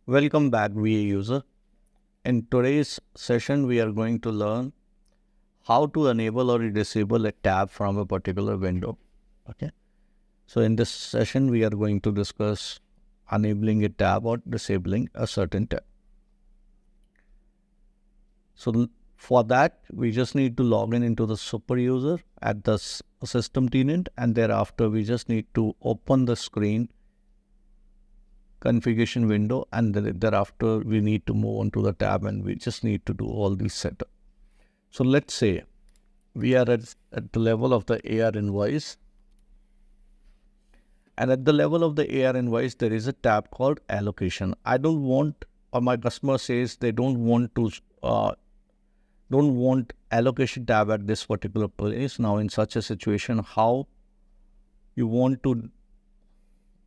Welcome back, VA user. In today's session, we are going to learn how to enable or disable a tab from a particular window. Okay. So in this session, we are going to discuss enabling a tab or disabling a certain tab. So for that, we just need to log in into the super user at the system tenant, and thereafter we just need to open the screen configuration window, and thereafter we need to move on to the tab, and we just need to do all these setup. So let's say we are at the level of the AR invoice, and at the level of the AR invoice there is a tab called allocation. I don't want, or my customer says they don't want allocation tab at this particular place. Now in such a situation, how you want to,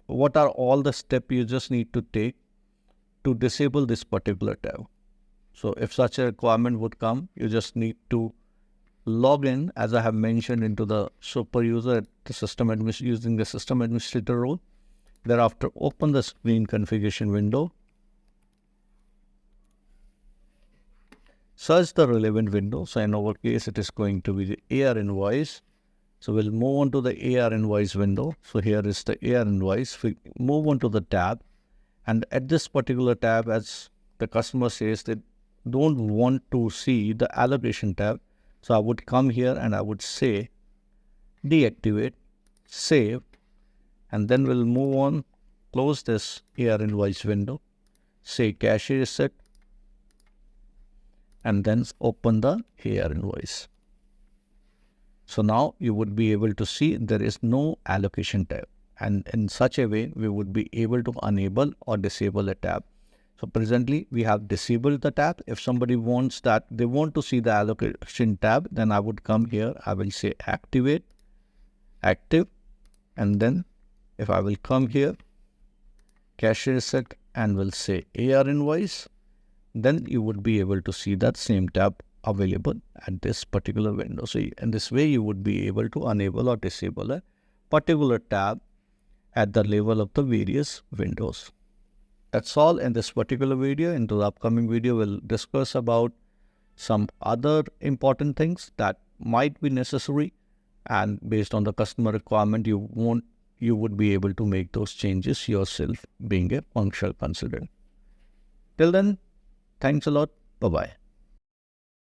what are all the steps you just need to take to disable this particular tab? So if such a requirement would come, you just need to log in, as I have mentioned, into the super user at the system using the system administrator role. Thereafter, open the screen configuration window. Search the relevant window. So in our case, it is going to be the AR invoice. So we'll move on to the AR invoice window. So here is the AR invoice. We move on to the tab. And at this particular tab, as the customer says, they don't want to see the allocation tab. So I would come here and I would say deactivate, save, and then we'll move on, close this AR invoice window, say cache reset, and then open the AR invoice. So now you would be able to see there is no allocation tab. And in such a way, we would be able to enable or disable a tab. So presently, we have disabled the tab. If somebody wants that, they want to see the allocation tab, then I would come here. I will say activate, active, and then if I will come here, cache reset, and will say AR invoice, then you would be able to see that same tab available at this particular window. So in this way, you would be able to enable or disable a particular tab at the level of the various windows. That's all in this particular video. In the upcoming video, we'll discuss about some other important things that might be necessary, and based on the customer requirement, you would be able to make those changes yourself, being a functional consultant. Till then, thanks a lot. Bye-bye.